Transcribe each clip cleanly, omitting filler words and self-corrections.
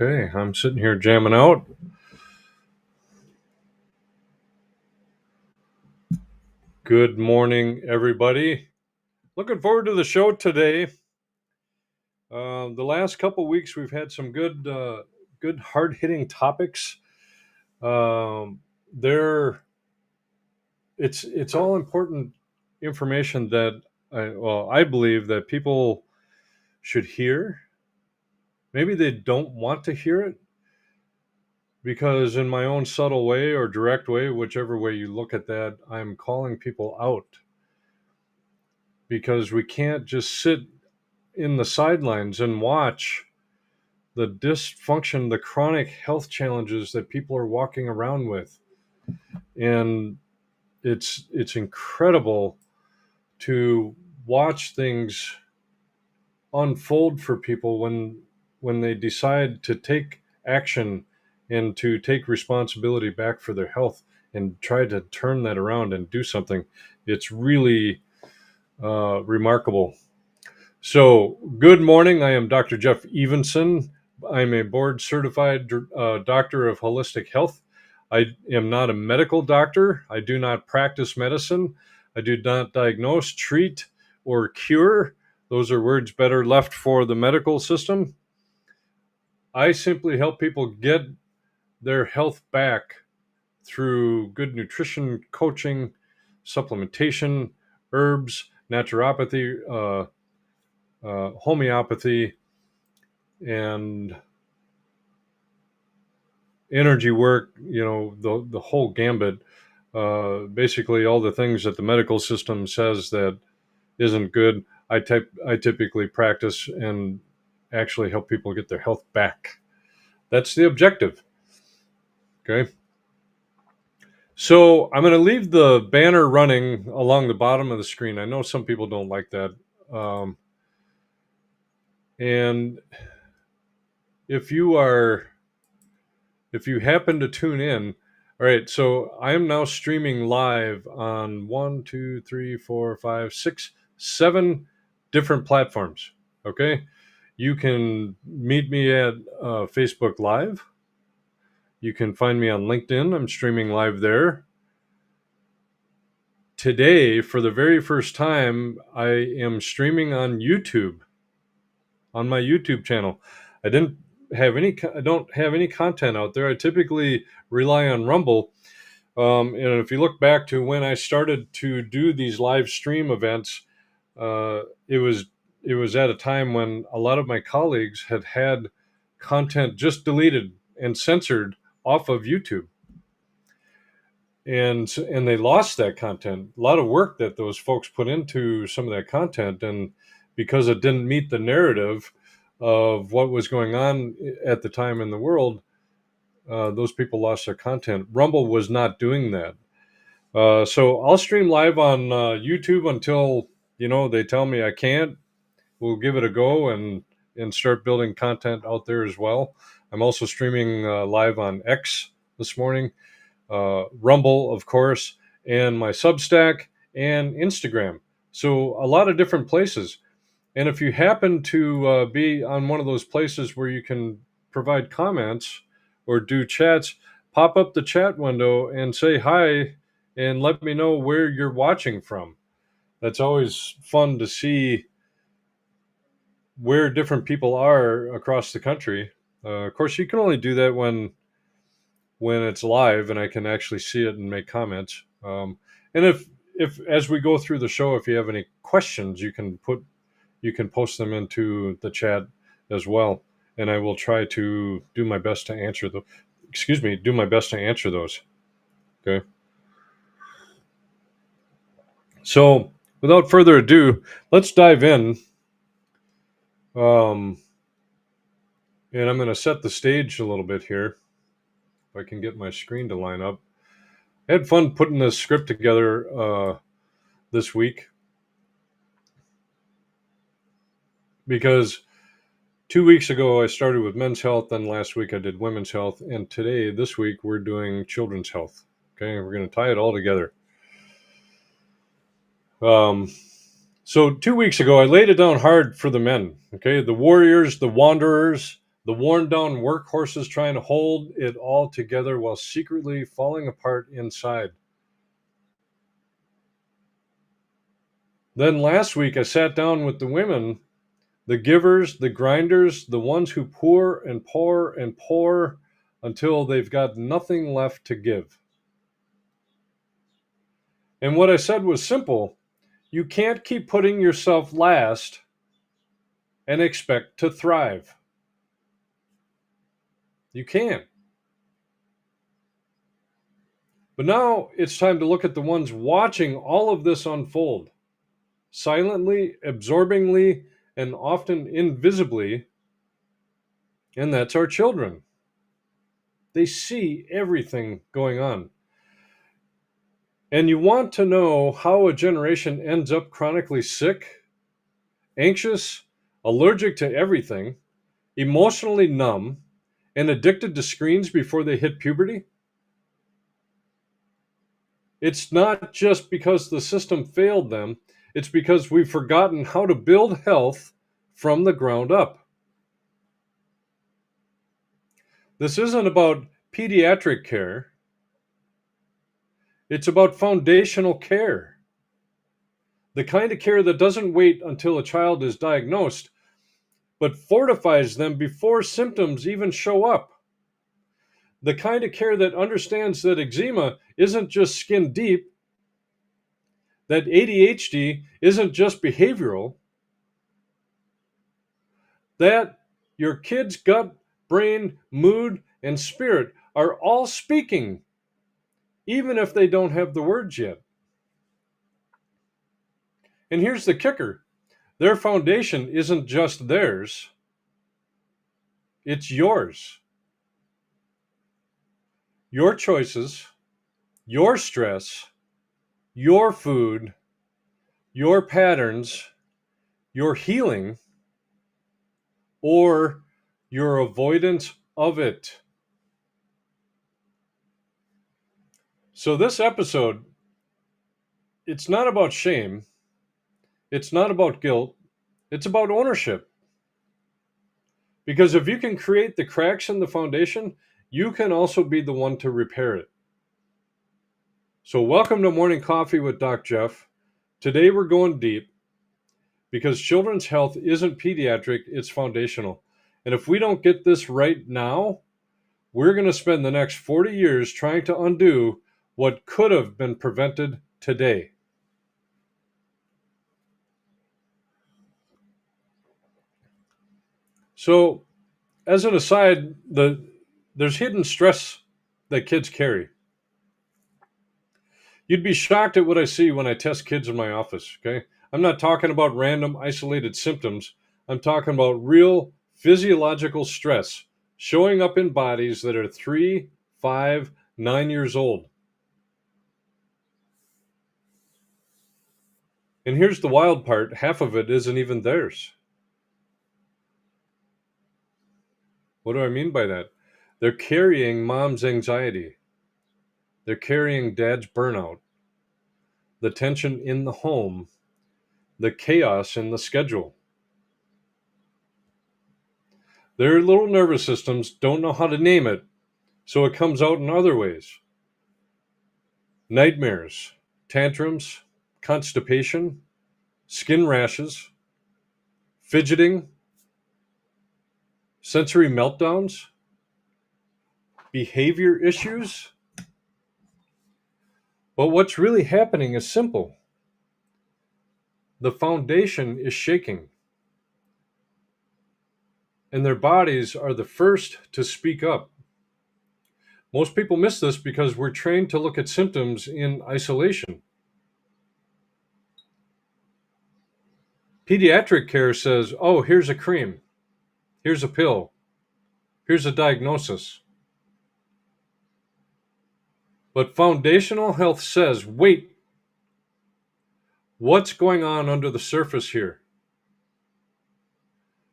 Okay, I'm sitting here jamming out. Good morning, everybody. Looking forward to the show today. The last couple weeks, we've had some good hard-hitting topics. There, it's all important information that I believe that people should hear. Maybe they don't want to hear it because, in my own subtle way or direct way, whichever way you look at that, I'm calling people out because we can't just sit in the sidelines and watch the dysfunction, the chronic health challenges that people are walking around with. And it's incredible to watch things unfold for people when they decide to take action and to take responsibility back for their health and try to turn that around and do something. It's really remarkable. So, good morning. I am Dr. Jeff Evenson. I'm a board certified doctor of holistic health. I am not a medical doctor. I do not practice medicine. I do not diagnose, treat, or cure. Those are words better left for the medical system. I simply help people get their health back through good nutrition, coaching, supplementation, herbs, naturopathy, homeopathy, and energy work, the whole gambit. Basically, all the things that the medical system says that isn't good, I typically practice and actually help people get their health back. That's the objective. Okay. So I'm going to leave the banner running along the bottom of the screen. I know some people don't like that. And if you happen to tune in, all right, so I am now streaming live on 1, 2, 3, 4, 5, 6, 7 different platforms. Okay. You can meet me at Facebook Live. You can find me on LinkedIn. I'm streaming live there. Today, for the very first time, I am streaming on YouTube, on my YouTube channel. I don't have any content out there. I typically rely on Rumble. And if you look back to when I started to do these live stream events, it was at a time when a lot of my colleagues had content just deleted and censored off of YouTube. And they lost that content. A lot of work that those folks put into some of that content, and because it didn't meet the narrative of what was going on at the time in the world, those people lost their content. Rumble was not doing that. So I'll stream live on YouTube until they tell me I can't. We'll give it a go and start building content out there as well. I'm also streaming live on X this morning. Rumble, of course, and my Substack and Instagram. So a lot of different places. And if you happen to be on one of those places where you can provide comments or do chats, pop up the chat window and say hi and let me know where you're watching from. That's always fun to see where different people are across the country. Of course, you can only do that when it's live and I can actually see it and make comments. And if as we go through the show, if you have any questions, you can post them into the chat as well, and I will try to do my best to answer those. Okay. So without further ado, let's dive in. And I'm going to set the stage a little bit here. If I can get my screen to line up. I had fun putting this script together this week because 2 weeks ago I started with men's health, then last week I did women's health, and this week we're doing children's health. Okay, we're going to tie it all together. So 2 weeks ago I laid it down hard for the men. Okay, the warriors, the wanderers, The worn down workhorses trying to hold it all together while secretly falling apart inside. Then last week, I sat down with the women, the givers, the grinders, the ones who pour and pour and pour until they've got nothing left to give. And what I said was simple. You can't keep putting yourself last and expect to thrive. You can't. But now it's time to look at the ones watching all of this unfold, silently, absorbingly, and often invisibly, and that's our children. They see everything going on. And you want to know how a generation ends up chronically sick, anxious, allergic to everything, emotionally numb, and addicted to screens before they hit puberty? It's not just because the system failed them, it's because we've forgotten how to build health from the ground up. This isn't about pediatric care, it's about foundational care. The kind of care that doesn't wait until a child is diagnosed, but fortifies them before symptoms even show up. The kind of care that understands that eczema isn't just skin deep, that ADHD isn't just behavioral, that your kid's gut, brain, mood, and spirit are all speaking, even if they don't have the words yet. And here's the kicker. Their foundation isn't just theirs, it's yours. Your choices, your stress, your food, your patterns, your healing, or your avoidance of it. So this episode, it's not about shame, it's not about guilt, it's about ownership. Because if you can create the cracks in the foundation, you can also be the one to repair it. So welcome to Morning Coffee with Doc Jeff. Today we're going deep because children's health isn't pediatric, it's foundational. And if we don't get this right now, we're going to spend the next 40 years trying to undo what could have been prevented today. So, as an aside, there's hidden stress that kids carry. You'd be shocked at what I see when I test kids in my office, okay? I'm not talking about random isolated symptoms. I'm talking about real physiological stress showing up in bodies that are 3, 5, 9 years old. And here's the wild part, half of it isn't even theirs. What do I mean by that? They're carrying mom's anxiety. They're carrying dad's burnout, the tension in the home, the chaos in the schedule. Their little nervous systems don't know how to name it, so it comes out in other ways. Nightmares, tantrums, constipation, skin rashes, fidgeting, sensory meltdowns, behavior issues. But what's really happening is simple. The foundation is shaking. And their bodies are the first to speak up. Most people miss this because we're trained to look at symptoms in isolation. Pediatric care says, oh, here's a cream, here's a pill, here's a diagnosis. But foundational health says, wait, what's going on under the surface here?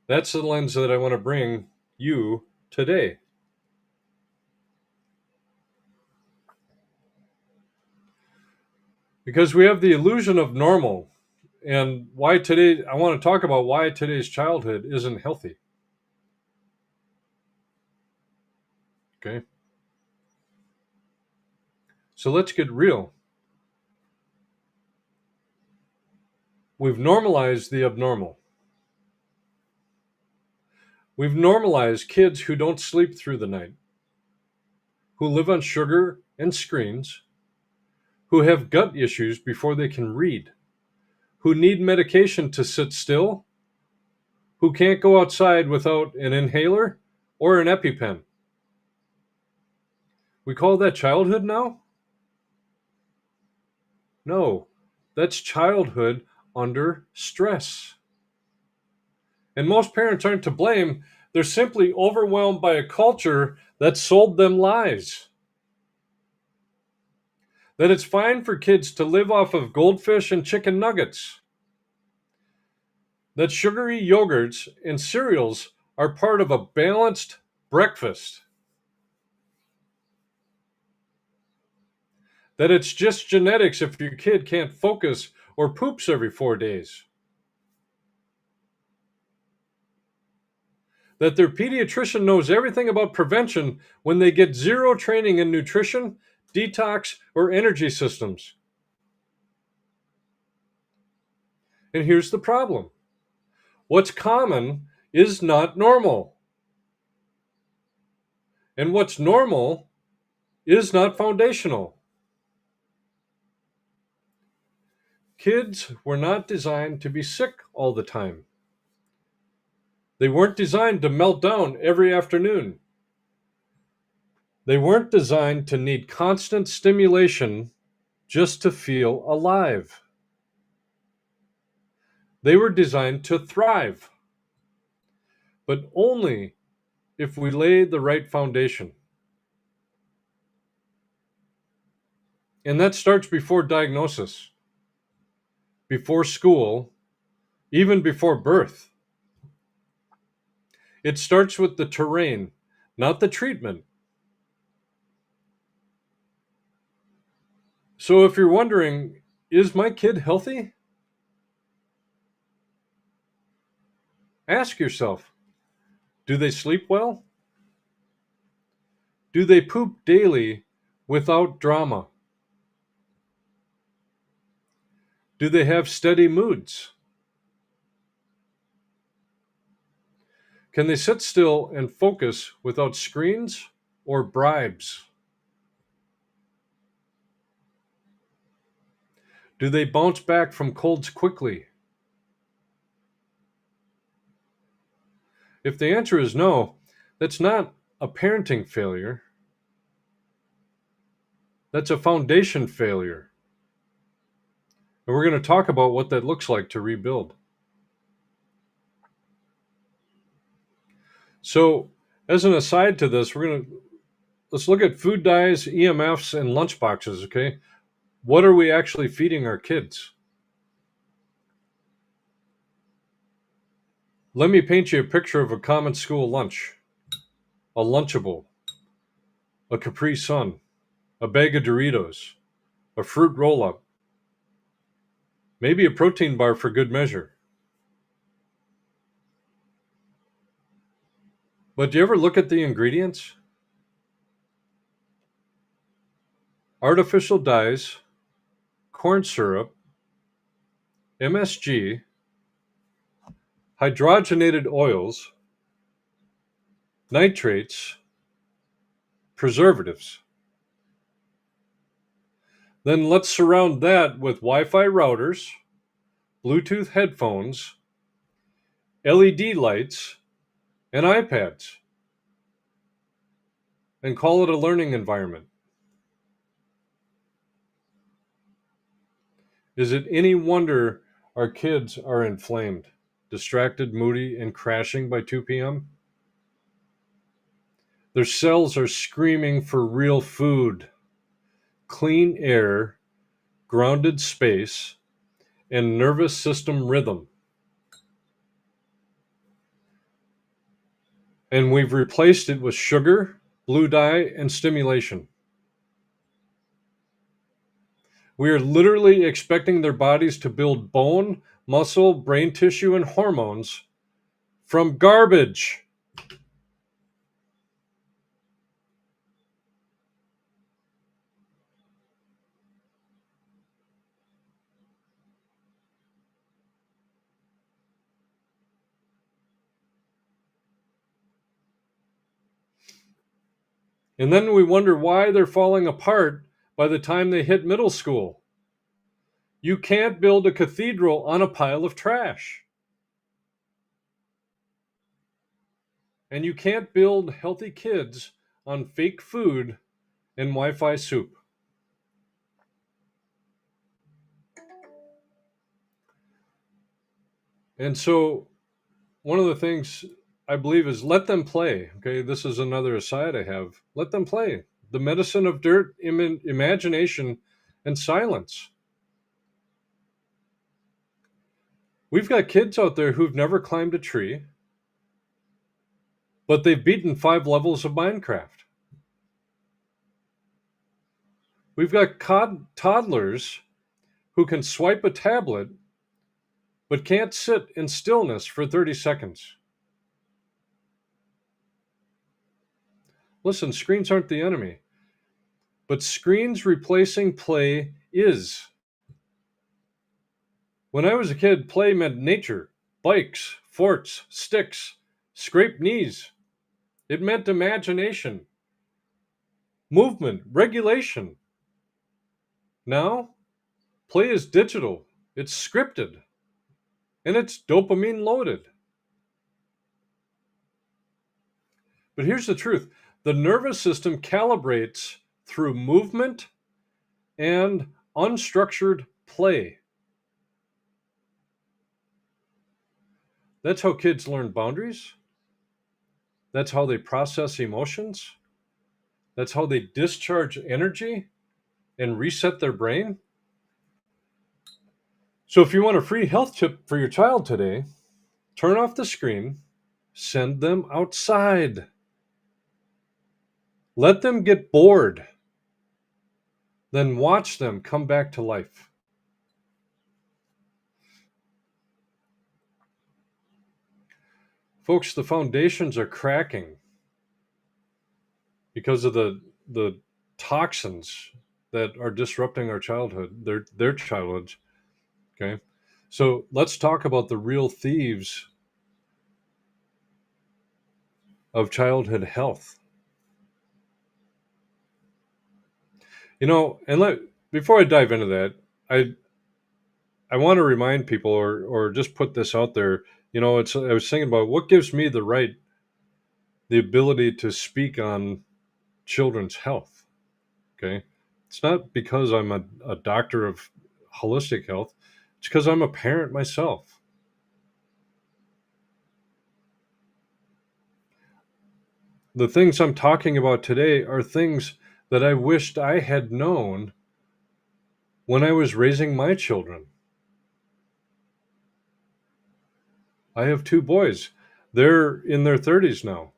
That's the lens that I want to bring you today. Because we have the illusion of normal, and I want to talk about why today's childhood isn't healthy. Okay. So let's get real. We've normalized the abnormal. We've normalized kids who don't sleep through the night, who live on sugar and screens, who have gut issues before they can read, who need medication to sit still, who can't go outside without an inhaler or an EpiPen. We call that childhood now? No, that's childhood under stress. And most parents aren't to blame. They're simply overwhelmed by a culture that sold them lies. That it's fine for kids to live off of goldfish and chicken nuggets. That sugary yogurts and cereals are part of a balanced breakfast. That it's just genetics if your kid can't focus or poops every 4 days. That their pediatrician knows everything about prevention when they get zero training in nutrition, detox, or energy systems. And here's the problem. What's common is not normal. And what's normal is not foundational. Kids were not designed to be sick all the time. They weren't designed to melt down every afternoon. They weren't designed to need constant stimulation just to feel alive. They were designed to thrive, but only if we lay the right foundation. And that starts before diagnosis, before school, even before birth. It starts with the terrain, not the treatment. So if you're wondering, is my kid healthy? Ask yourself, do they sleep well? Do they poop daily without drama? Do they have steady moods? Can they sit still and focus without screens or bribes? Do they bounce back from colds quickly? If the answer is no, that's not a parenting failure. That's a foundation failure. And we're going to talk about what that looks like to rebuild. So, as an aside to this, let's look at food dyes, EMFs, and lunchboxes, okay? What are we actually feeding our kids? Let me paint you a picture of a common school lunch. A Lunchable, a Capri Sun, a bag of Doritos, a fruit roll-up, maybe a protein bar for good measure. But do you ever look at the ingredients? Artificial dyes, corn syrup, MSG, hydrogenated oils, nitrates, preservatives. Then let's surround that with Wi-Fi routers, Bluetooth headphones, LED lights, and iPads, and call it a learning environment. Is it any wonder our kids are inflamed, distracted, moody, and crashing by 2 p.m.? Their cells are screaming for real food, clean air, grounded space, and nervous system rhythm. And we've replaced it with sugar, blue dye, and stimulation. We are literally expecting their bodies to build bone, muscle, brain tissue, and hormones from garbage. And then we wonder why they're falling apart by the time they hit middle school. You can't build a cathedral on a pile of trash. And you can't build healthy kids on fake food and Wi-Fi soup. And so one of the things I believe is let them play. Okay, this is another aside I have. Let them play. The medicine of dirt, imagination, and silence. We've got kids out there who've never climbed a tree, but they've beaten 5 levels of Minecraft. We've got toddlers who can swipe a tablet, but can't sit in stillness for 30 seconds. Listen, screens aren't the enemy, but screens replacing play is. When I was a kid, play meant nature, bikes, forts, sticks, scraped knees. It meant imagination, movement, regulation. Now, play is digital, it's scripted, and it's dopamine loaded. But here's the truth: the nervous system calibrates through movement and unstructured play. That's how kids learn boundaries. That's how they process emotions. That's how they discharge energy and reset their brain. So, if you want a free health tip for your child today, turn off the screen, send them outside. Let them get bored, then watch them come back to life. Folks, the foundations are cracking because of the toxins that are disrupting our childhood, their childhoods. Okay. So let's talk about the real thieves of childhood health. And before I dive into that, I want to remind people or just put this out there. I was thinking about what gives me the ability to speak on children's health. Okay. It's not because I'm a doctor of holistic health. It's because I'm a parent myself. The things I'm talking about today are things that I wished I had known when I was raising my children. I have 2 boys. They're in their 30s now.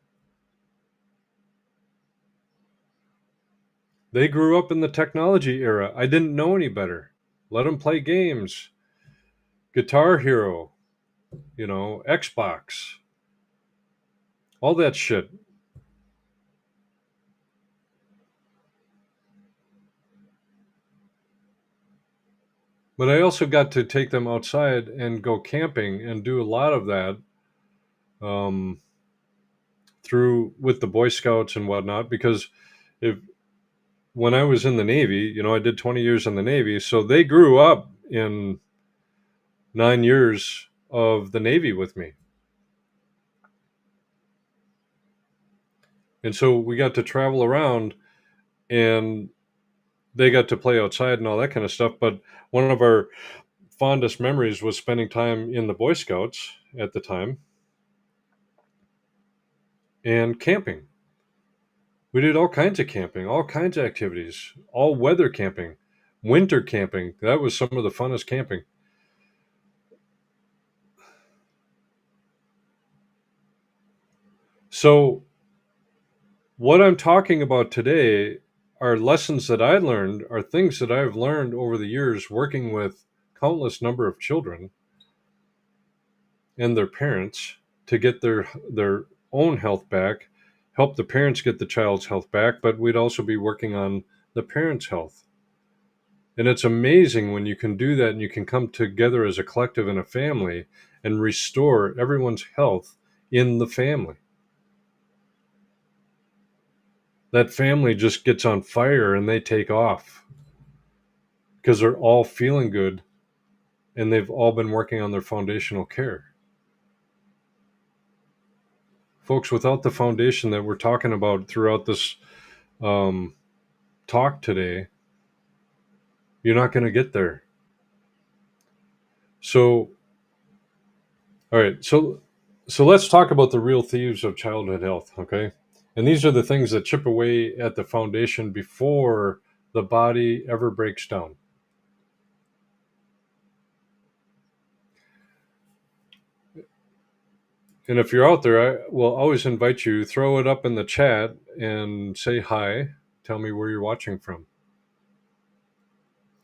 They grew up in the technology era. I didn't know any better. Let them play games. Guitar Hero, Xbox, all that shit. But I also got to take them outside and go camping and do a lot of that through with the Boy Scouts and whatnot. Because when I was in the Navy, I did 20 years in the Navy, so they grew up in 9 years of the Navy with me. And so we got to travel around and they got to play outside and all that kind of stuff. But one of our fondest memories was spending time in the Boy Scouts at the time and camping. We did all kinds of camping, all kinds of activities, all weather camping, winter camping. That was some of the funnest camping. So what I'm talking about today are lessons that I learned, are things that I've learned over the years working with countless number of children and their parents to get their own health back, help the parents get the child's health back, but we'd also be working on the parents' health. And it's amazing when you can do that and you can come together as a collective and a family and restore everyone's health in the family. that family just gets on fire and they take off because they're all feeling good and they've all been working on their foundational care. Folks, without the foundation that we're talking about throughout this talk today, you're not going to get there. So, all right, so let's talk about the real thieves of childhood health, okay? And these are the things that chip away at the foundation before the body ever breaks down. And if you're out there, I will always invite you, throw it up in the chat and say hi. Tell me where you're watching from.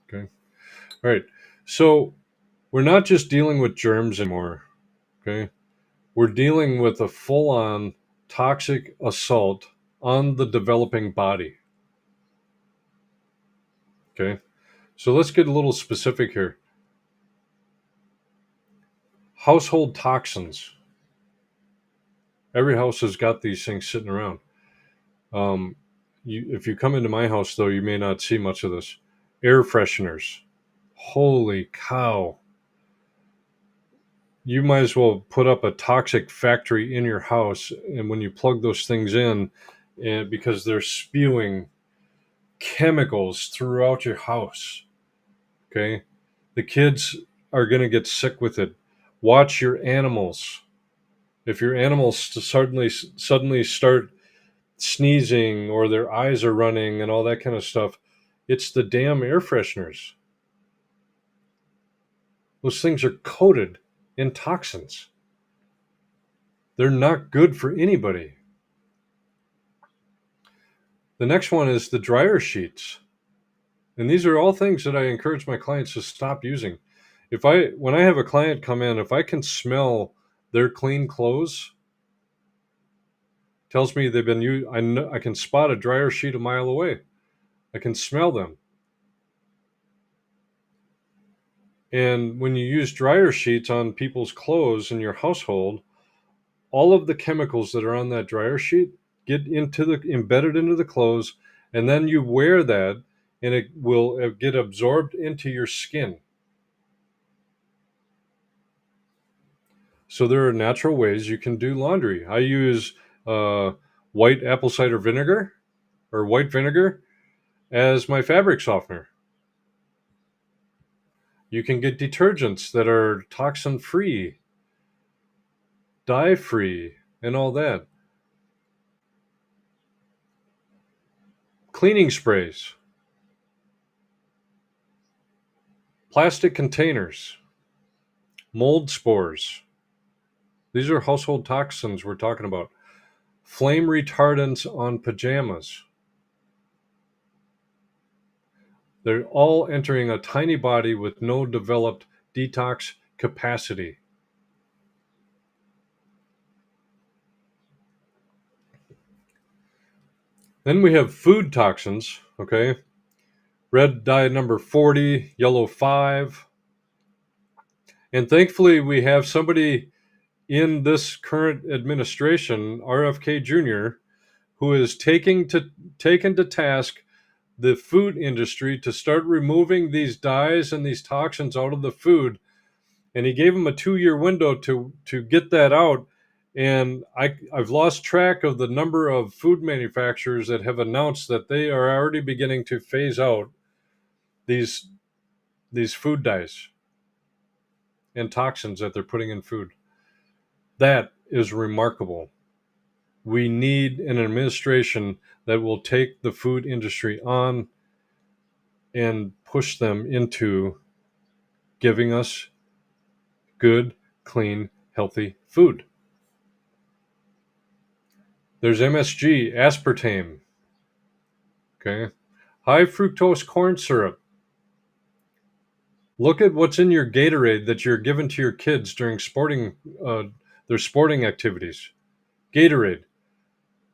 Okay. All right. So we're not just dealing with germs anymore. Okay. We're dealing with a full on toxic assault on the developing body. Okay. So let's get a little specific here. Household toxins. Every house has got these things sitting around. If you come into my house, though, you may not see much of this. Air fresheners. Holy cow. You might as well put up a toxic factory in your house. And when you plug those things in, and because they're spewing chemicals throughout your house, okay? The kids are going to get sick with it. Watch your animals. If your animals suddenly start sneezing or their eyes are running and all that kind of stuff, it's the damn air fresheners. Those things are coated in toxins. They're not good for anybody. The next one is the dryer sheets. And these are all things that I encourage my clients to stop using. When I have a client come in, if I can smell their clean clothes, tells me they've been used. I can spot a dryer sheet a mile away. I can smell them. And when you use dryer sheets on people's clothes in your household, all of the chemicals that are on that dryer sheet get embedded into the clothes, and then you wear that, and it will get absorbed into your skin. So there are natural ways you can do laundry. I use white apple cider vinegar or white vinegar as my fabric softener. You can get detergents that are toxin free, dye free, and all that. Cleaning sprays, plastic containers, mold spores. These are household toxins we're talking about. Flame retardants on pajamas. They're all entering a tiny body with no developed detox capacity. Then we have food toxins, okay? Red dye number 40, yellow 5. And thankfully, we have somebody in this current administration, RFK Jr., who is taken to task the food industry to start removing these dyes and these toxins out of the food. And he gave them a 2-year window to get that out. And I've lost track of the number of food manufacturers that have announced that they are already beginning to phase out these food dyes and toxins that they're putting in food. That is remarkable. We need an administration that will take the food industry on and push them into giving us good, clean, healthy food. There's MSG, aspartame, okay? High fructose corn syrup. Look at what's in your Gatorade that you're giving to your kids during their sporting activities. Gatorade,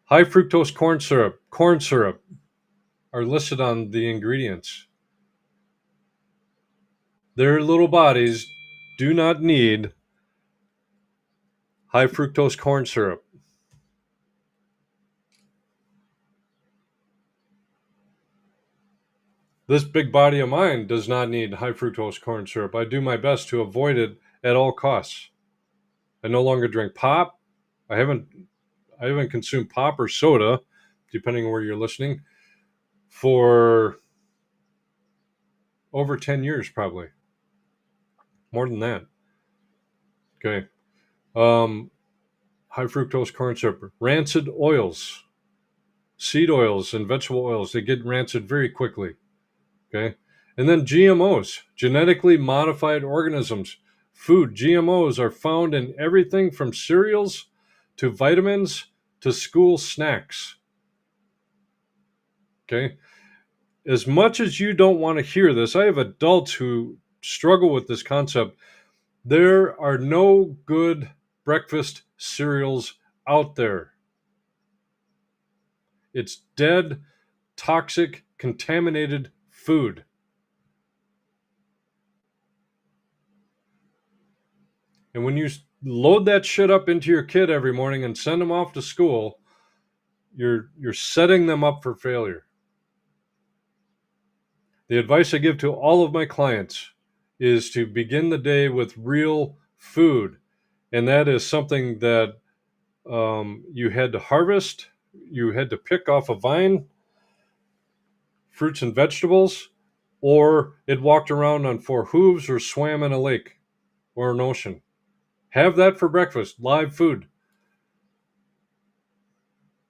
high fructose corn syrup are listed on the ingredients. Their little bodies do not need high fructose corn syrup. This big body of mine does not need high fructose corn syrup. I do my best to avoid it at all costs. I no longer drink pop. I haven't consumed pop or soda, depending on where you're listening, for over 10 years, probably. More than that. Okay. High fructose corn syrup. Rancid oils, seed oils, and vegetable oils, they get rancid very quickly. Okay. And then GMOs, genetically modified organisms. Food, GMOs are found in everything from cereals to vitamins to school snacks. Okay. As much as you don't want to hear this, I have adults who struggle with this concept. There are no good breakfast cereals out there. It's dead, toxic, contaminated food. And when you load that shit up into your kid every morning and send them off to school, you're setting them up for failure. The advice I give to all of my clients is to begin the day with real food. And that is something that you had to harvest, you had to pick off a vine, fruits and vegetables, or it walked around on four hooves or swam in a lake or an ocean. Have that for breakfast, live food.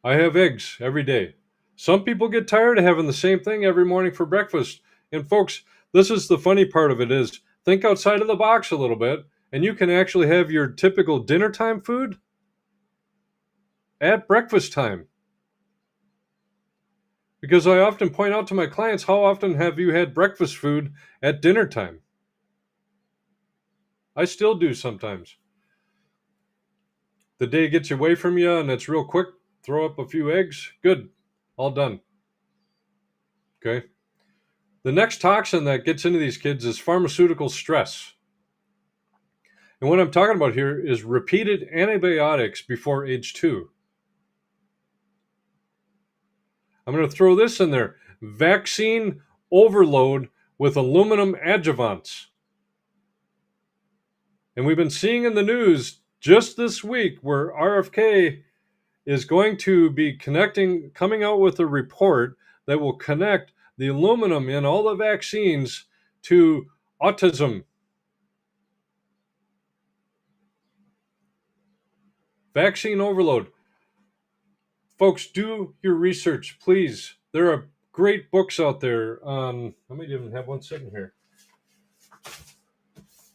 I have eggs every day. Some people get tired of having the same thing every morning for breakfast. And folks, this is the funny part of it is think outside of the box a little bit, and you can actually have your typical dinner time food at breakfast time. Because I often point out to my clients, how often have you had breakfast food at dinner time? I still do sometimes. The day gets away from you and it's real quick, throw up a few eggs, good, all done. Okay. The next toxin that gets into these kids is pharmaceutical stress. And what I'm talking about here is repeated antibiotics before age 2. I'm going to throw this in there. Vaccine overload with aluminum adjuvants. And we've been seeing in the news just this week where RFK is going to be coming out with a report that will connect the aluminum in all the vaccines to autism. Vaccine overload. Folks, do your research, please. There are great books out there on, I might even have one sitting here.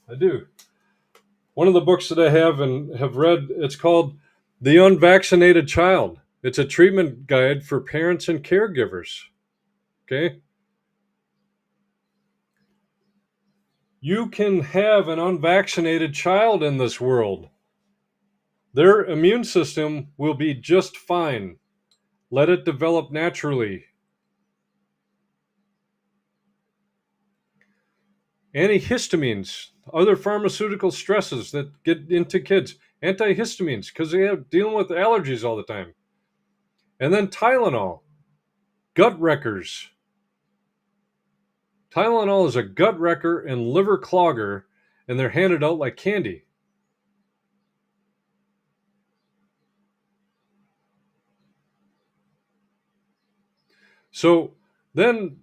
I do. One of the books that I have and have read, it's called The Unvaccinated Child. It's a treatment guide for parents and caregivers. Okay? You can have an unvaccinated child in this world. Their immune system will be just fine. Let it develop naturally. Antihistamines, other pharmaceutical stresses that get into kids. Antihistamines, because they have dealing with allergies all the time. And then Tylenol, gut wreckers. Tylenol is a gut wrecker and liver clogger, and they're handed out like candy. So then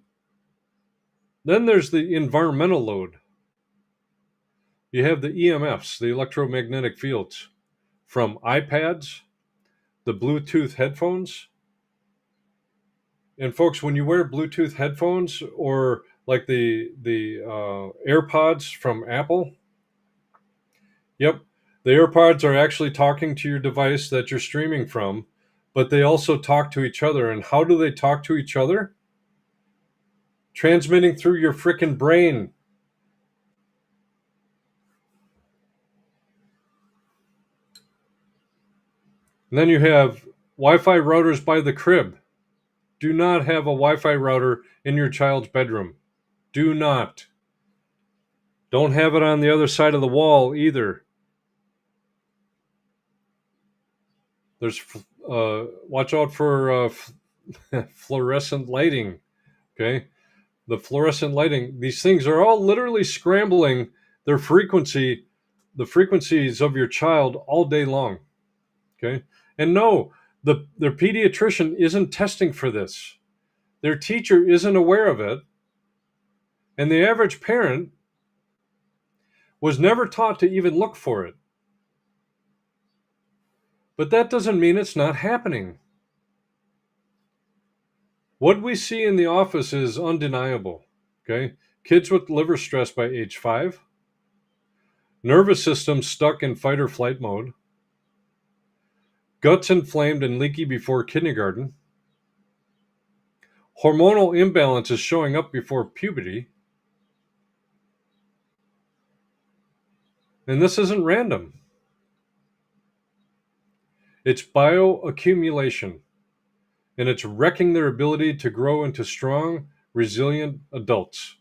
there's the environmental load. You have the EMFs, the electromagnetic fields, from iPads, the Bluetooth headphones. And folks, when you wear Bluetooth headphones or like the AirPods from Apple, yep, the AirPods are actually talking to your device that you're streaming from, but they also talk to each other. And how do they talk to each other? Transmitting through your frickin' brain. And then you have Wi-Fi routers by the crib. Do not have a Wi-Fi router in your child's bedroom. Do not. Don't have it on the other side of the wall either. There's watch out for fluorescent lighting. Okay, the fluorescent lighting, these things are all literally scrambling their frequency, the frequencies of your child all day long. Okay. And no, their pediatrician isn't testing for this. Their teacher isn't aware of it. And the average parent was never taught to even look for it. But that doesn't mean it's not happening. What we see in the office is undeniable. Okay. Kids with liver stress by age 5, nervous system stuck in fight or flight mode, guts inflamed and leaky before kindergarten, hormonal imbalances showing up before puberty. And this isn't random. It's bioaccumulation, and it's wrecking their ability to grow into strong, resilient adults.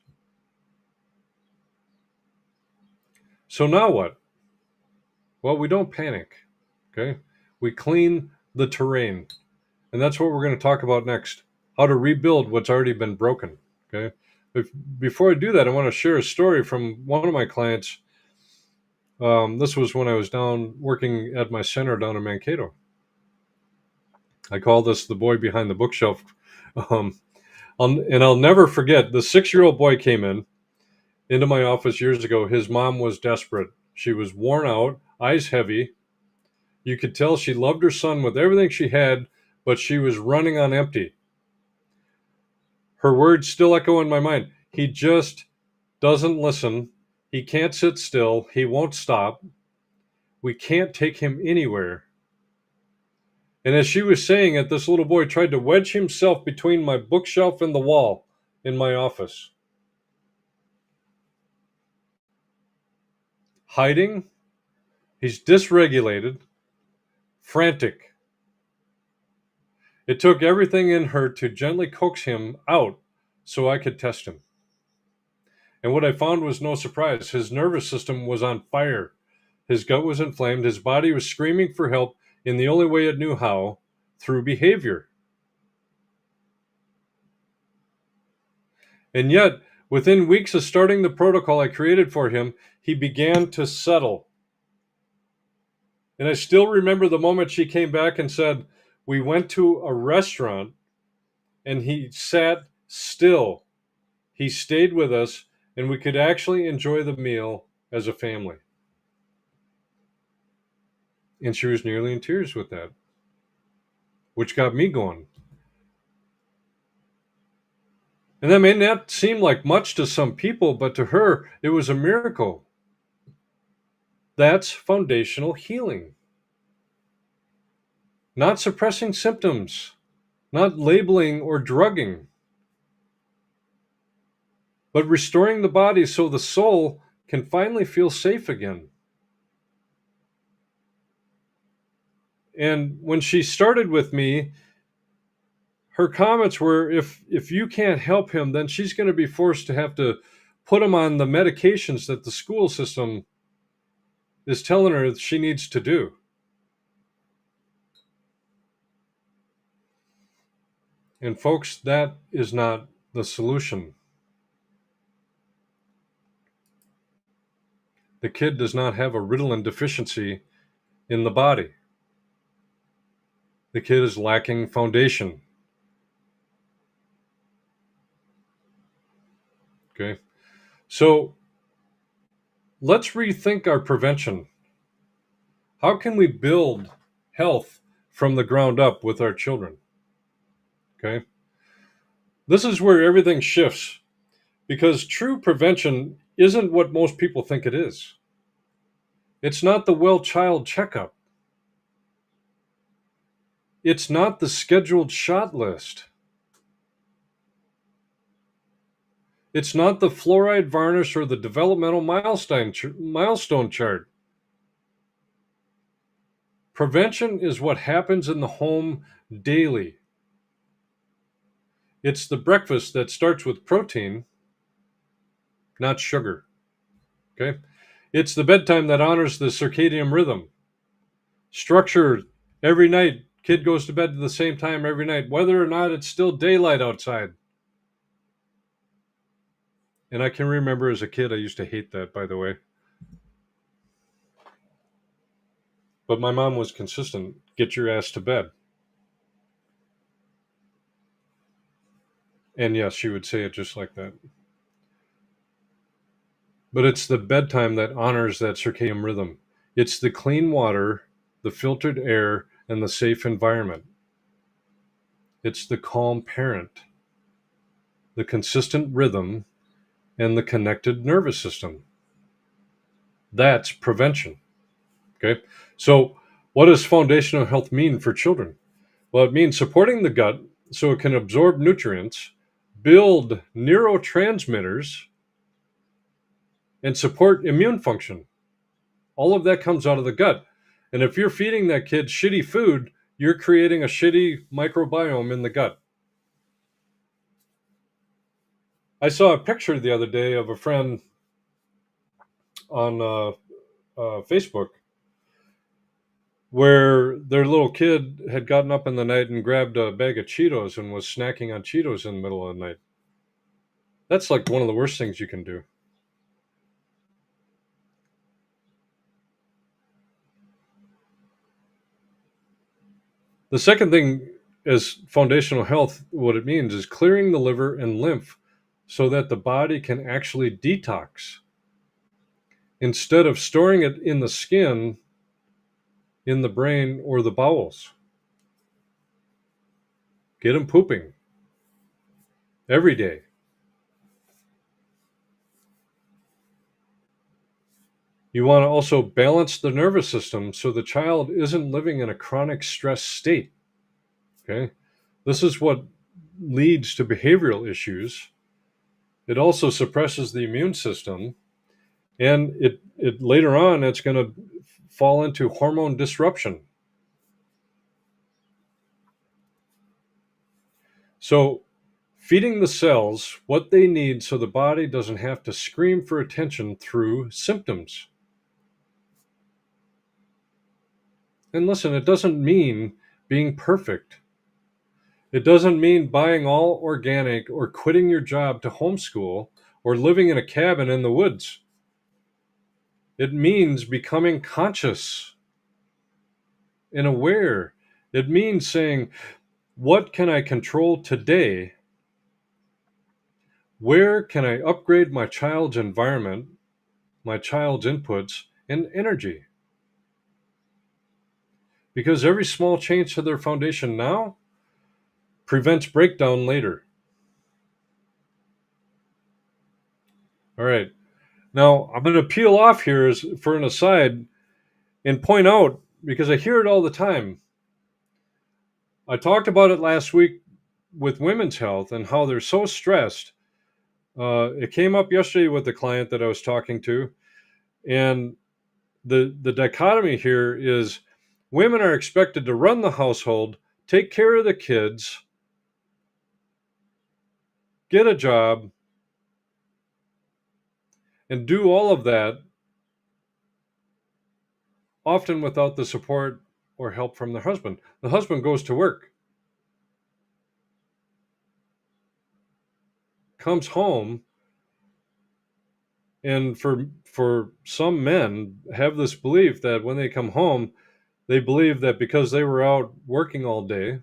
So now what? Well, we don't panic, okay? We clean the terrain. And that's what we're going to talk about next, how to rebuild what's already been broken, okay? Before I do that, I want to share a story from one of my clients. This was when I was down working at my center down in Mankato. I call this the boy behind the bookshelf. I'll never forget, the 6-year-old boy came into my office years ago. His mom was desperate. She was worn out, eyes heavy. You could tell she loved her son with everything she had, but she was running on empty. Her words still echo in my mind. He just doesn't listen. He can't sit still. He won't stop. We can't take him anywhere. And as she was saying it, this little boy tried to wedge himself between my bookshelf and the wall in my office. Hiding. He's dysregulated, frantic. It took everything in her to gently coax him out so I could test him. And what I found was no surprise. His nervous system was on fire. His gut was inflamed. His body was screaming for help in the only way it knew how, through behavior. And yet, within weeks of starting the protocol I created for him, he began to settle. And I still remember the moment she came back and said, we went to a restaurant and he sat still. He stayed with us and we could actually enjoy the meal as a family. And she was nearly in tears with that, which got me going. And that may not seem like much to some people, but to her, it was a miracle. That's foundational healing. Not suppressing symptoms, not labeling or drugging, but restoring the body so the soul can finally feel safe again. And when she started with me, her comments were, if you can't help him, then she's going to be forced to have to put him on the medications that the school system is telling her she needs to do. And folks, that is not the solution. The kid does not have a Ritalin deficiency in the body. The kid is lacking foundation. Okay. So let's rethink our prevention. How can we build health from the ground up with our children? Okay. This is where everything shifts, because true prevention isn't what most people think it is. It's not the well child checkup. It's not the scheduled shot list. It's not the fluoride varnish or the developmental milestone chart. Prevention is what happens in the home daily. It's the breakfast that starts with protein, not sugar. Okay? It's the bedtime that honors the circadian rhythm. Structure every night. Kid goes to bed at the same time every night, whether or not it's still daylight outside. And I can remember as a kid, I used to hate that, by the way. But my mom was consistent. Get your ass to bed. And yes, she would say it just like that. But it's the bedtime that honors that circadian rhythm. It's the clean water, the filtered air, and the safe environment. It's the calm parent, the consistent rhythm, and the connected nervous system. That's prevention. Okay. So, what does foundational health mean for children? Well, it means supporting the gut so it can absorb nutrients, build neurotransmitters, and support immune function. All of that comes out of the gut. And if you're feeding that kid shitty food, you're creating a shitty microbiome in the gut. I saw a picture the other day of a friend on Facebook where their little kid had gotten up in the night and grabbed a bag of Cheetos and was snacking on Cheetos in the middle of the night. That's like one of the worst things you can do. The second thing is foundational health. What it means is clearing the liver and lymph so that the body can actually detox instead of storing it in the skin, in the brain, or the bowels. Get them pooping every day. You want to also balance the nervous system so the child isn't living in a chronic stress state. Okay? This is what leads to behavioral issues. It also suppresses the immune system, and it later on it's going to fall into hormone disruption. So feeding the cells what they need so the body doesn't have to scream for attention through symptoms. And listen, it doesn't mean being perfect. It doesn't mean buying all organic or quitting your job to homeschool or living in a cabin in the woods. It means becoming conscious and aware. It means saying, what can I control today? Where can I upgrade my child's environment, my child's inputs, and energy? Because every small change to their foundation now prevents breakdown later. All right. Now, I'm going to peel off here for an aside and point out, because I hear it all the time. I talked about it last week with women's health and how they're so stressed. It came up yesterday with the client that I was talking to. And the dichotomy here is women are expected to run the household, take care of the kids, get a job, and do all of that, often without the support or help from the husband. The husband goes to work, comes home, and for some men have this belief that when they come home, they believe that because they were out working all day,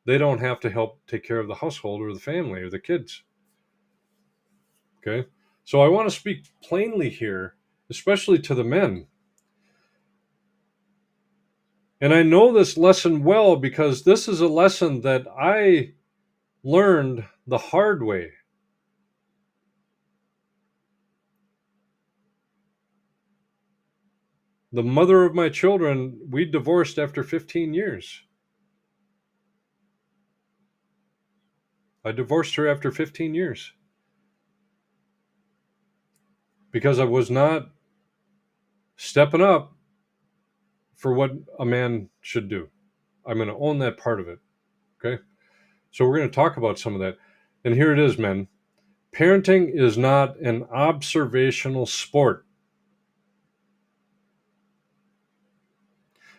they don't have to help take care of the household or the family or the kids. Okay? So I want to speak plainly here, especially to the men. And I know this lesson well because this is a lesson that I learned the hard way. The mother of my children, we divorced after 15 years. I divorced her after 15 years because I was not stepping up for what a man should do. I'm going to own that part of it. Okay? So we're going to talk about some of that. And here it is, men. Parenting is not an observational sport.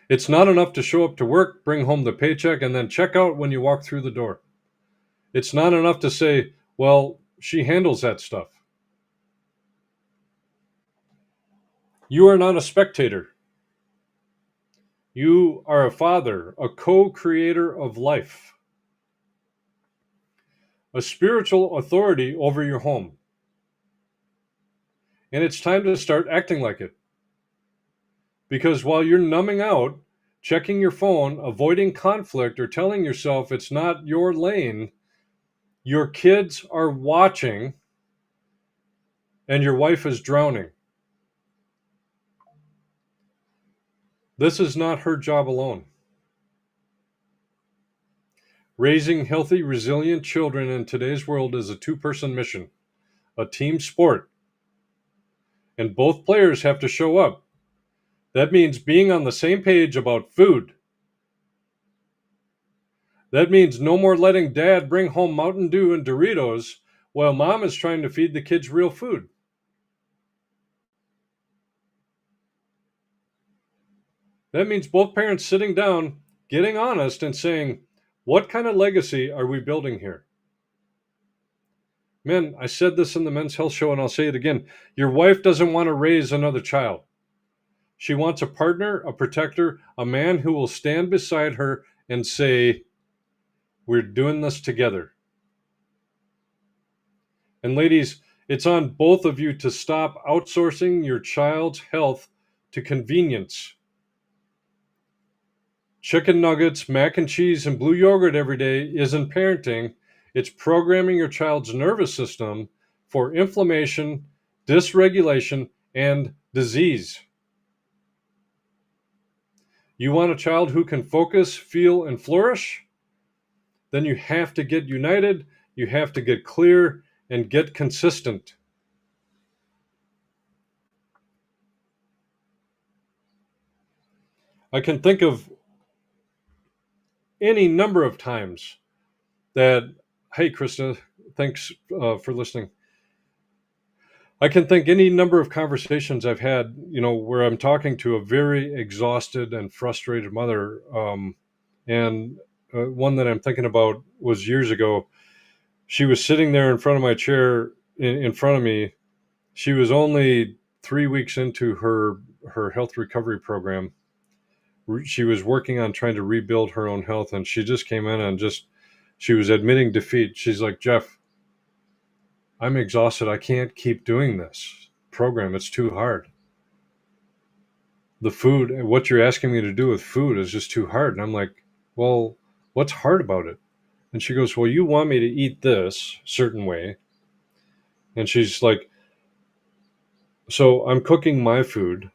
It's not enough to show up to work, bring home the paycheck, and then check out when you walk through the door. It's not enough to say, well, she handles that stuff. You are not a spectator. You are a father, a co-creator of life, a spiritual authority over your home. And it's time to start acting like it. Because while you're numbing out, checking your phone, avoiding conflict, or telling yourself it's not your lane, your kids are watching and your wife is drowning. This is not her job alone. Raising healthy, resilient children in today's world is a two-person mission, a team sport, and both players have to show up. That means being on the same page about food. That means no more letting dad bring home Mountain Dew and Doritos while mom is trying to feed the kids real food. That means both parents sitting down, getting honest, and saying, what kind of legacy are we building here? Men, I said this in the Men's Health Show and I'll say it again. Your wife doesn't want to raise another child. She wants a partner, a protector, a man who will stand beside her and say, we're doing this together. And ladies, it's on both of you to stop outsourcing your child's health to convenience. Chicken nuggets, mac and cheese, and blue yogurt every day isn't parenting. It's programming your child's nervous system for inflammation, dysregulation, and disease. You want a child who can focus, feel, and flourish? Then you have to get united, you have to get clear, and get consistent. I can think of any number of times that, hey, Krista, thanks for listening. I can think any number of conversations I've had, where I'm talking to a very exhausted and frustrated mother. And one that I'm thinking about was years ago. She was sitting there in front of my chair, in front of me. She was only 3 weeks into her health recovery program. She was working on trying to rebuild her own health, and she just came in and she was admitting defeat. She's like, Jeff, I'm exhausted. I can't keep doing this program. It's too hard. The food, what you're asking me to do with food is just too hard. And I'm like, well, what's hard about it? And she goes, well, you want me to eat this certain way. And she's like, so I'm cooking my food.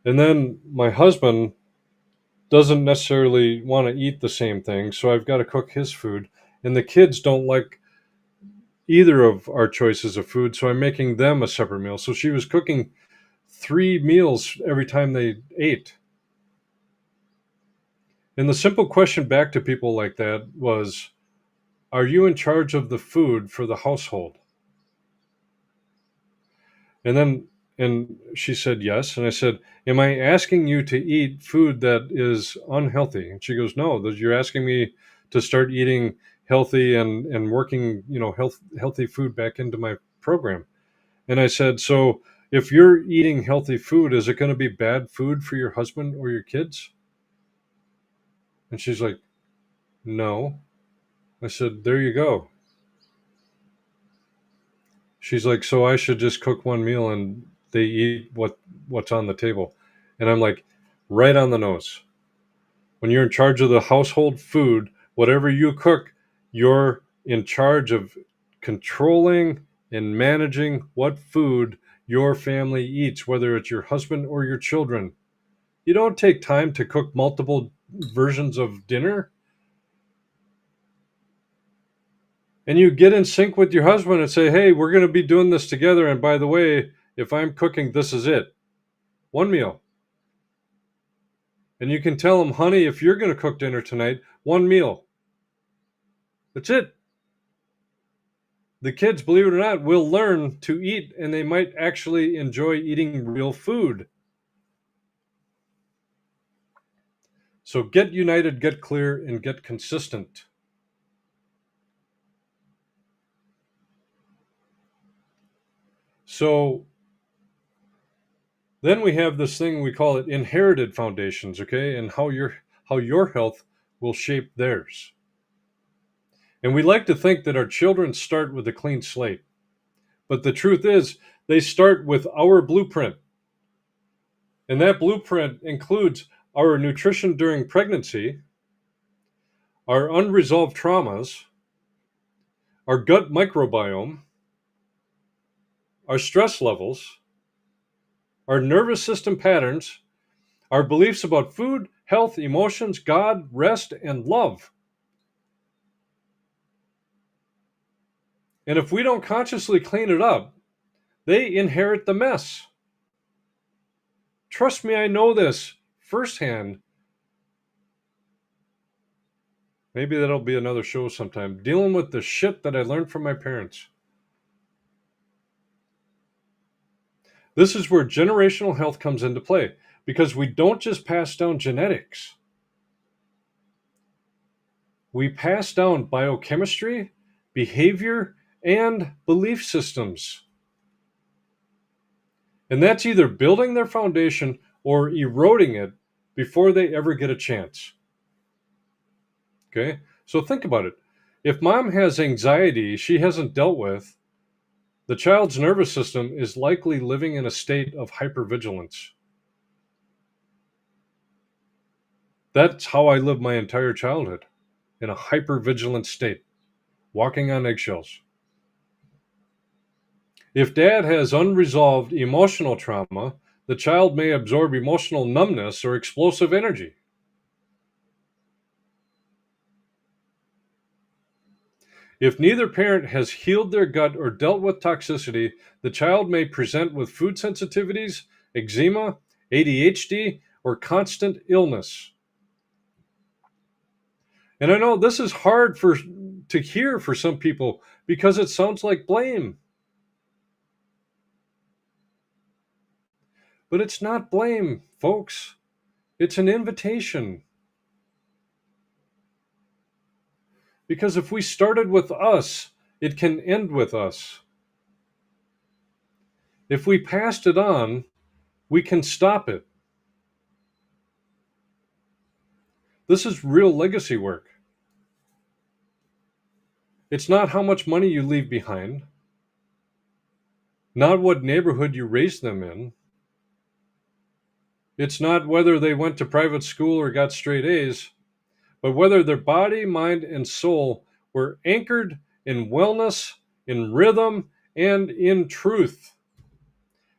And then my husband doesn't necessarily want to eat the same thing. So I've got to cook his food. And the kids don't like either of our choices of food. So I'm making them a separate meal. So she was cooking 3 meals every time they ate. And the simple question back to people like that was, are you in charge of the food for the household? And she said yes. And I said, am I asking you to eat food that is unhealthy? And she goes, no, that you're asking me to start eating healthy and working, healthy food back into my program. And I said, so if you're eating healthy food, is it going to be bad food for your husband or your kids? And she's like, no. I said, there you go. She's like, so I should just cook one meal and they eat what's on the table. And I'm like, right on the nose. When you're in charge of the household food, whatever you cook, you're in charge of controlling and managing what food your family eats, whether it's your husband or your children. You don't take time to cook multiple versions of dinner. And you get in sync with your husband and say, hey, we're going to be doing this together. And by the way, if I'm cooking, this is it. One meal. And you can tell him, honey, if you're going to cook dinner tonight, one meal. That's it. The kids, believe it or not, will learn to eat, and they might actually enjoy eating real food. So get united, get clear, and get consistent. So Then we have this thing, we call it inherited foundations, okay, and how your health will shape theirs. And we like to think that our children start with a clean slate. But the truth is, they start with our blueprint. And that blueprint includes our nutrition during pregnancy, our unresolved traumas, our gut microbiome, our stress levels, our nervous system patterns, our beliefs about food, health, emotions, God, rest, and love. And if we don't consciously clean it up, they inherit the mess. Trust me, I know this firsthand. Maybe that'll be another show sometime. Dealing with the shit that I learned from my parents. This is where generational health comes into play because we don't just pass down genetics. We pass down biochemistry, behavior, and belief systems. And that's either building their foundation or eroding it before they ever get a chance. Okay? So think about it. If mom has anxiety she hasn't dealt with, the child's nervous system is likely living in a state of hypervigilance. That's how I lived my entire childhood, in a hypervigilant state, walking on eggshells. If dad has unresolved emotional trauma, the child may absorb emotional numbness or explosive energy. If neither parent has healed their gut or dealt with toxicity, the child may present with food sensitivities, eczema, ADHD, or constant illness. And I know this is hard to hear for some people because it sounds like blame. But it's not blame, folks. It's an invitation. Because if we started with us, it can end with us. If we passed it on, we can stop it. This is real legacy work. It's not how much money you leave behind, not what neighborhood you raised them in. It's not whether they went to private school or got straight A's, but whether their body, mind, and soul were anchored in wellness, in rhythm, and in truth.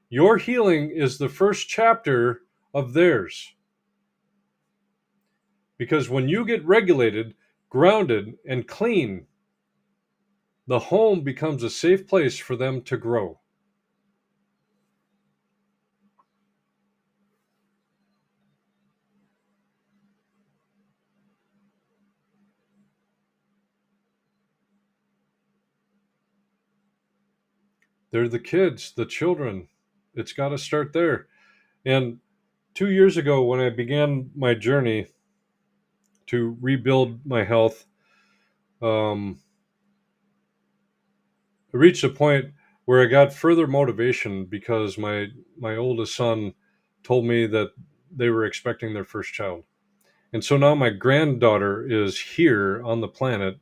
Your healing is the first chapter of theirs. Because when you get regulated, grounded, and clean, the home becomes a safe place for them to grow. They're the kids, the children. It's got to start there. And 2 years ago, when I began my journey to rebuild my health, I reached a point where I got further motivation because my oldest son told me that they were expecting their first child. And so now my granddaughter is here on the planet.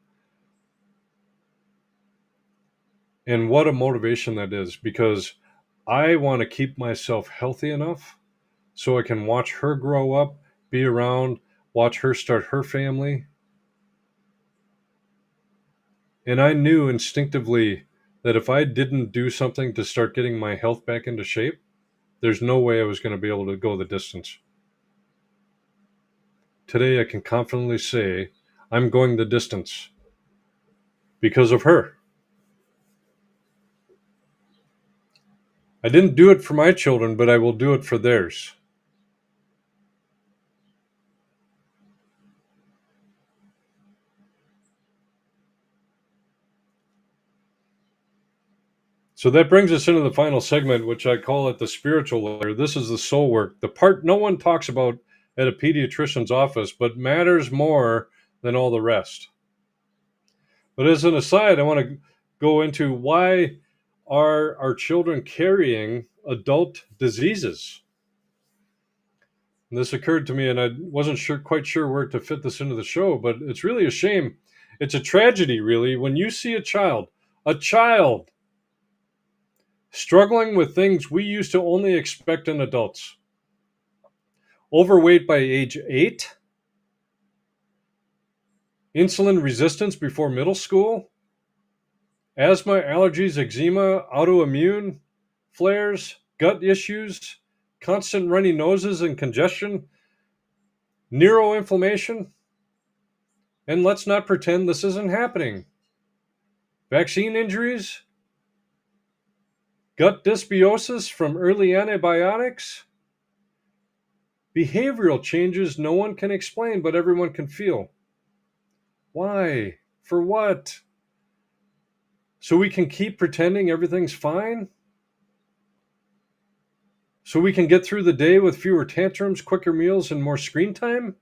And what a motivation that is, because I want to keep myself healthy enough so I can watch her grow up, be around, watch her start her family. And I knew instinctively that if I didn't do something to start getting my health back into shape, there's no way I was going to be able to go the distance. Today, I can confidently say I'm going the distance because of her. I didn't do it for my children, but I will do it for theirs. So that brings us into the final segment, which I call it the spiritual layer. This is the soul work, the part no one talks about at a pediatrician's office, but matters more than all the rest. But as an aside, I want to go into why are our children carrying adult diseases? And this occurred to me, and I wasn't quite sure where to fit this into the show, but it's really a shame. It's a tragedy, really, when you see a child struggling with things we used to only expect in adults. Overweight by age 8, insulin resistance before middle school, asthma, allergies, eczema, autoimmune flares, gut issues, constant runny noses and congestion, neuroinflammation. And let's not pretend this isn't happening. Vaccine injuries, gut dysbiosis from early antibiotics, behavioral changes no one can explain but everyone can feel. Why? For what? So we can keep pretending everything's fine? So we can get through the day with fewer tantrums, quicker meals, and more screen time?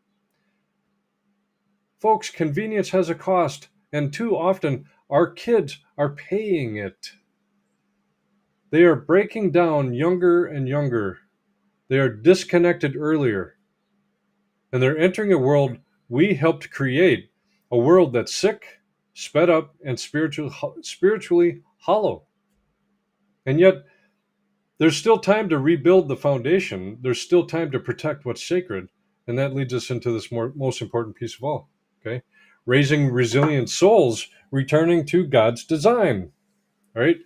Folks, convenience has a cost, and too often our kids are paying it. They are breaking down younger and younger. They are disconnected earlier. And they're entering a world we helped create, a world that's sick, sped up, and spiritually hollow. And yet, there's still time to rebuild the foundation. There's still time to protect what's sacred. And that leads us into this most important piece of all, okay? Raising resilient souls, returning to God's design, all right?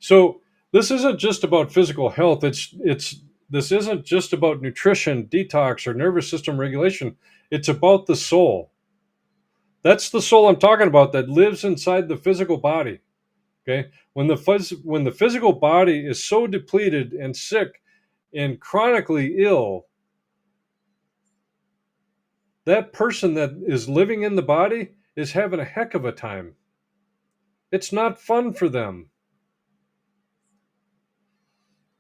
So this isn't just about physical health. This isn't just about nutrition, detox, or nervous system regulation. It's about the soul. That's the soul I'm talking about that lives inside the physical body. Okay, when the physical body is so depleted and sick and chronically ill, that person that is living in the body is having a heck of a time. It's not fun for them.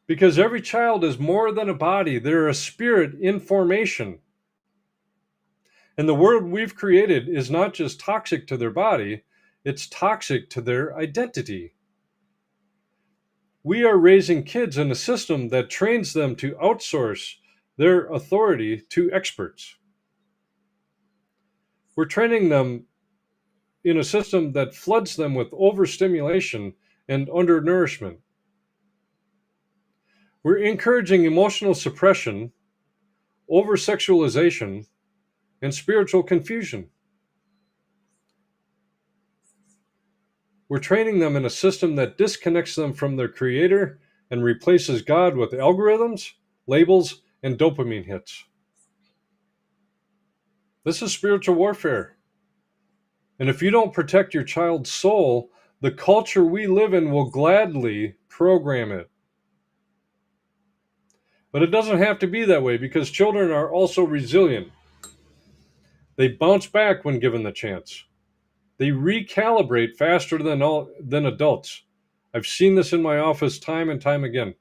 Because every child is more than a body. They're a spirit in formation. And the world we've created is not just toxic to their body, it's toxic to their identity. We are raising kids in a system that trains them to outsource their authority to experts. We're training them in a system that floods them with overstimulation and undernourishment. We're encouraging emotional suppression, over-sexualization, and spiritual confusion. We're training them in a system that disconnects them from their creator and replaces God with algorithms, labels, and dopamine hits. This is spiritual warfare. And if you don't protect your child's soul, the culture we live in will gladly program it. But it doesn't have to be that way because children are also resilient. They bounce back when given the chance. They recalibrate faster than adults. I've seen this in my office time and time again.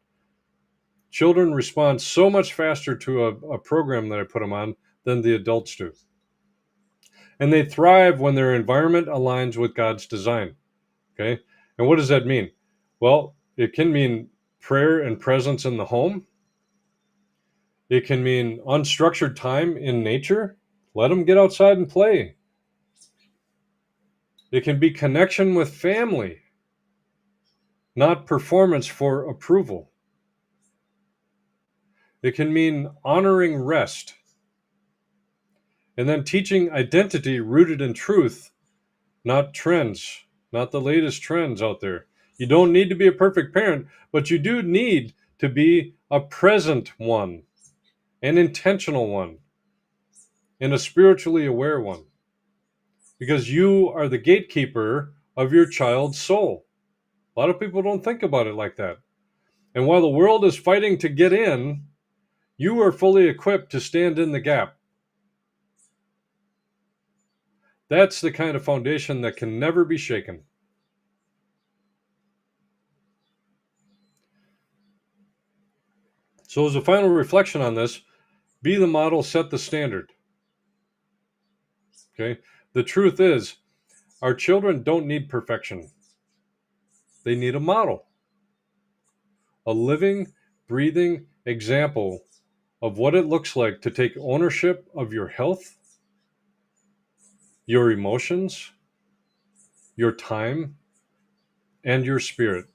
Children respond so much faster to a program that I put them on than the adults do. And they thrive when their environment aligns with God's design. Okay? And what does that mean? Well, it can mean prayer and presence in the home. It can mean unstructured time in nature. Let them get outside and play. It can be connection with family, not performance for approval. It can mean honoring rest. And then teaching identity rooted in truth, not trends, not the latest trends out there. You don't need to be a perfect parent, but you do need to be a present one, an intentional one, and a spiritually aware one. Because you are the gatekeeper of your child's soul. A lot of people don't think about it like that. And while the world is fighting to get in, you are fully equipped to stand in the gap. That's the kind of foundation that can never be shaken. So as a final reflection on this, be the model, set the standard. Okay? The truth is, our children don't need perfection. They need a model. A living, breathing example of what it looks like to take ownership of your health, your emotions, your time, and your spirit.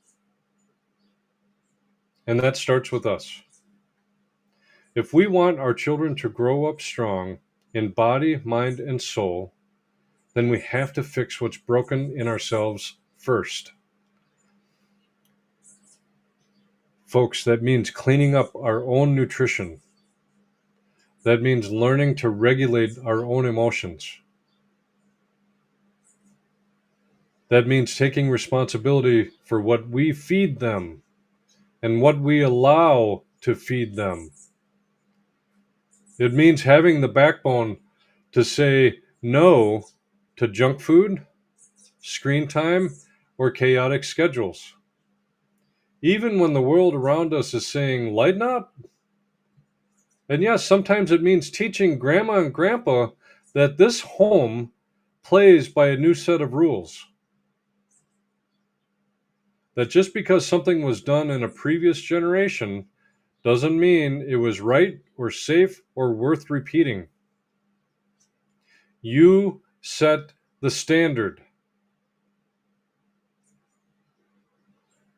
And that starts with us. If we want our children to grow up strong in body, mind, and soul, then we have to fix what's broken in ourselves first. Folks, that means cleaning up our own nutrition. That means learning to regulate our own emotions. That means taking responsibility for what we feed them and what we allow to feed them. It means having the backbone to say no to junk food, screen time, or chaotic schedules. Even when the world around us is saying, lighten up. And yes, sometimes it means teaching grandma and grandpa that this home plays by a new set of rules. That just because something was done in a previous generation doesn't mean it was right or safe or worth repeating. You set the standard.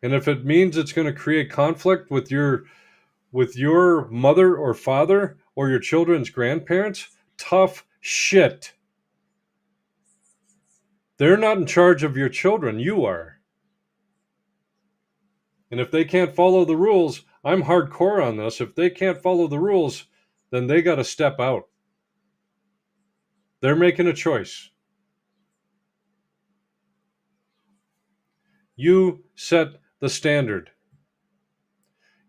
And if it means it's going to create conflict with your mother or father or your children's grandparents, tough shit. They're not in charge of your children, you are. And if they can't follow the rules, I'm hardcore on this. If they can't follow the rules, then they got to step out. They're making a choice. You set the standard.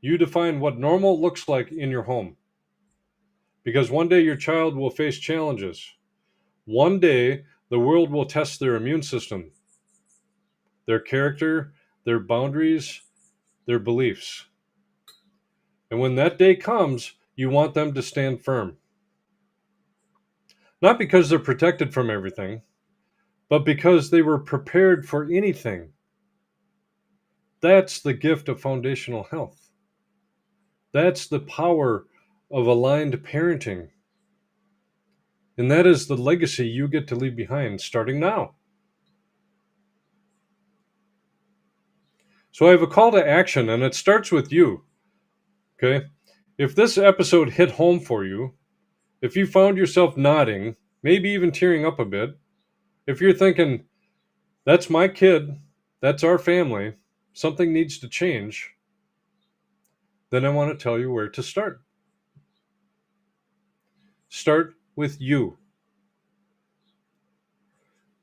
You define what normal looks like in your home. Because one day your child will face challenges. One day the world will test their immune system, their character, their boundaries, their beliefs. And when that day comes, you want them to stand firm. Not because they're protected from everything, but because they were prepared for anything. That's the gift of foundational health. That's the power of aligned parenting. And that is the legacy you get to leave behind starting now. So I have a call to action, and it starts with you. Okay? If this episode hit home for you, if you found yourself nodding, maybe even tearing up a bit, if you're thinking, that's my kid, that's our family, something needs to change, then I want to tell you where to start. Start with you.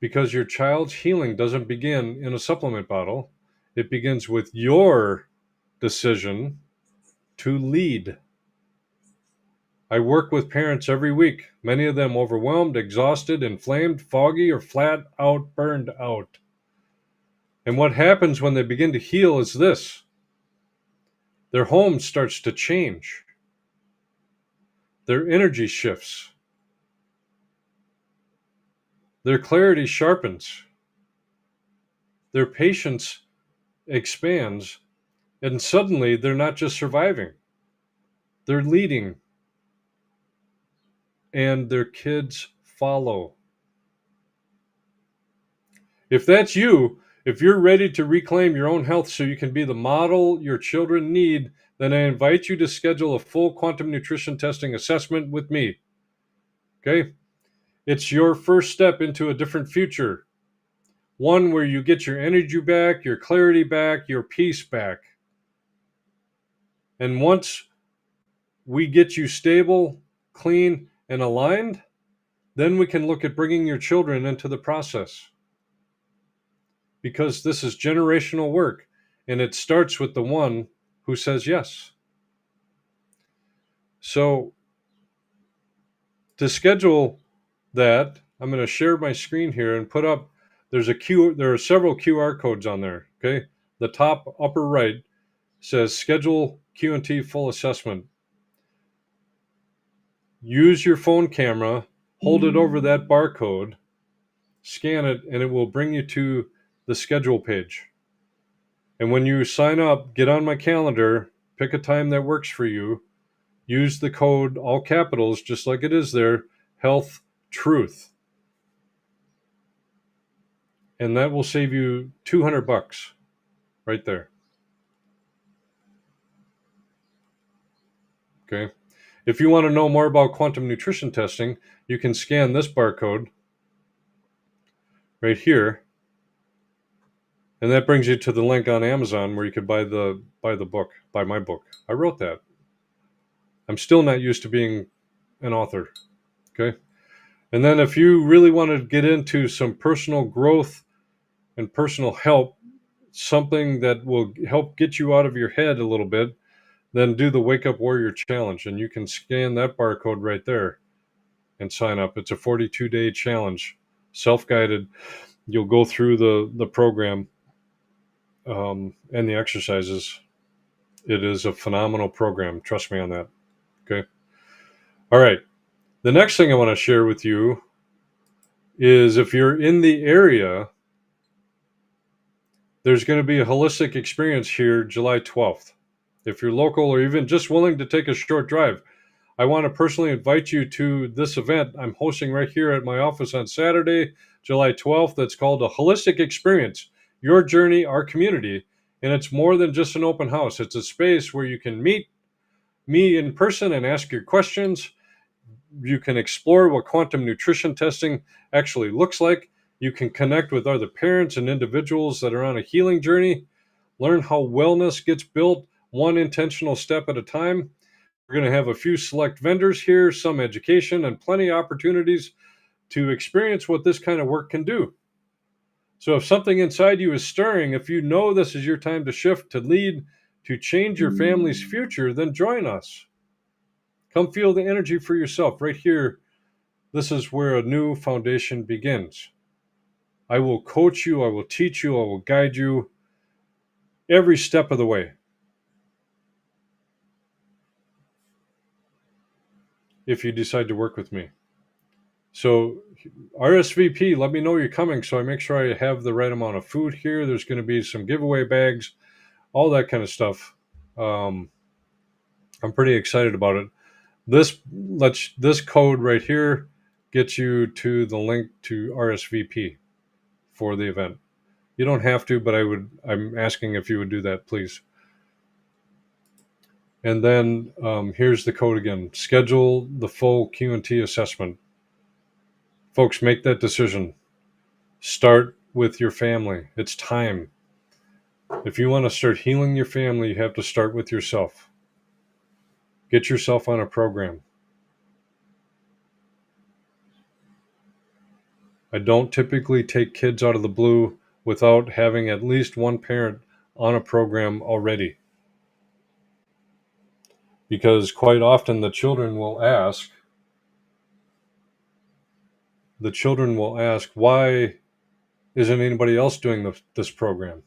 Because your child's healing doesn't begin in a supplement bottle. It begins with your decision to lead. I work with parents every week, many of them overwhelmed, exhausted, inflamed, foggy, or flat out burned out. And what happens when they begin to heal is this. Their home starts to change. Their energy shifts. Their clarity sharpens. Their patience expands. And suddenly they're not just surviving. They're leading. And their kids follow. If that's you, if you're ready to reclaim your own health so you can be the model your children need, then I invite you to schedule a full quantum nutrition testing assessment with me. Okay? It's your first step into a different future. One where you get your energy back, your clarity back, your peace back. And once we get you stable, clean, and aligned, then we can look at bringing your children into the process. Because this is generational work, and it starts with the one who says yes. So to schedule that, I'm going to share my screen here and put up, there are several QR codes on there, okay? The top upper right says schedule Q&T full assessment. Use your phone camera, hold it over that barcode, scan it, and it will bring you to the schedule page. And when you sign up, get on my calendar, pick a time that works for you. use the code, all capitals, just like it is there, Health Truth. And that will save you $200 right there. Okay. If you want to know more about quantum nutrition testing, you can scan this barcode right here, and that brings you to the link on Amazon where you could buy my book. I wrote that. I'm still not used to being an author. Okay. And then if you really want to get into some personal growth and personal help, something that will help get you out of your head a little bit, then do the Wake Up Warrior Challenge. And you can scan that barcode right there and sign up. It's a 42-day challenge, self-guided. You'll go through the program and the exercises. It is a phenomenal program. Trust me on that. Okay. All right. The next thing I want to share with you is if you're in the area, there's going to be a holistic experience here July 12th. If you're local or even just willing to take a short drive, I want to personally invite you to this event I'm hosting right here at my office on Saturday, July 12th. That's called a Holistic Experience, Your Journey, Our Community. And it's more than just an open house. It's a space where you can meet me in person and ask your questions. You can explore what quantum nutrition testing actually looks like. You can connect with other parents and individuals that are on a healing journey. Learn how wellness gets built one intentional step at a time. We're going to have a few select vendors here, some education, and plenty of opportunities to experience what this kind of work can do. So if something inside you is stirring, if you know this is your time to shift, to lead, to change your family's future, then join us. Come feel the energy for yourself right here. This is where a new foundation begins. I will coach you, I will teach you, I will guide you every step of the way. If you decide to work with me. So RSVP, let me know you're coming so I make sure I have the right amount of food here. There's going to be some giveaway bags, all that kind of stuff. I'm pretty excited about it. This code right here gets you to the link to RSVP for the event. You don't have to, but I'm asking if you would do that, please. And then here's the code again. Schedule the full Q&T assessment. Folks, make that decision. Start with your family. It's time. If you want to start healing your family, you have to start with yourself. Get yourself on a program. I don't typically take kids out of the blue without having at least one parent on a program already. Because quite often the children will ask, why isn't anybody else doing this program?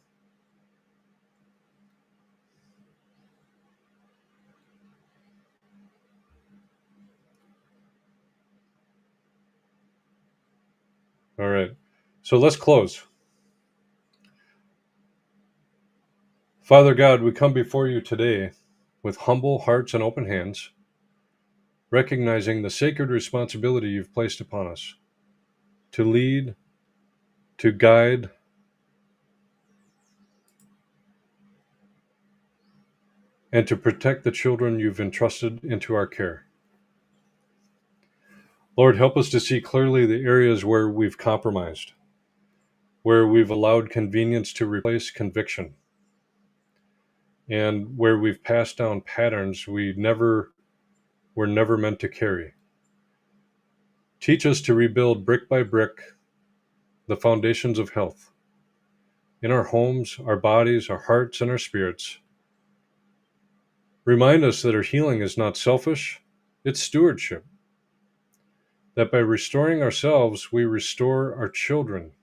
All right. So let's close. Father God, we come before you today with humble hearts and open hands, recognizing the sacred responsibility you've placed upon us to lead, to guide, and to protect the children you've entrusted into our care. Lord, help us to see clearly the areas where we've compromised, where we've allowed convenience to replace conviction, and where we've passed down patterns were never meant to carry. Teach us to rebuild brick by brick the foundations of health in our homes, our bodies, our hearts, and our spirits. Remind us that our healing is not selfish, it's stewardship. That by restoring ourselves, we restore our children.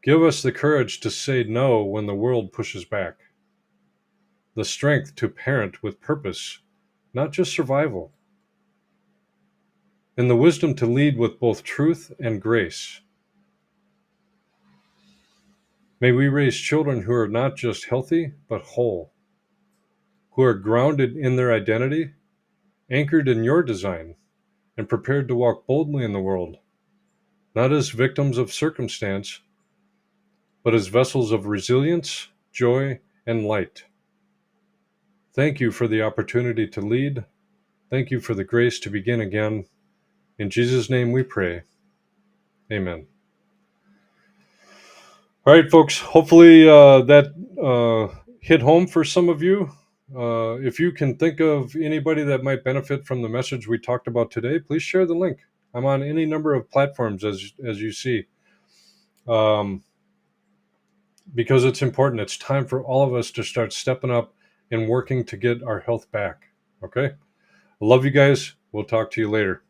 Give us the courage to say no when the world pushes back. The strength to parent with purpose, not just survival. And the wisdom to lead with both truth and grace. May we raise children who are not just healthy, but whole. who are grounded in their identity, anchored in your design, and prepared to walk boldly in the world, not as victims of circumstance, but as vessels of resilience, joy, and light. Thank you for the opportunity to lead. Thank you for the grace to begin again. In Jesus' name we pray. Amen. All right, folks. Hopefully that hit home for some of you. If you can think of anybody that might benefit from the message we talked about today, please share the link. I'm on any number of platforms, as you see, because it's important. It's time for all of us to start stepping up and working to get our health back. Okay? I love you guys. We'll talk to you later.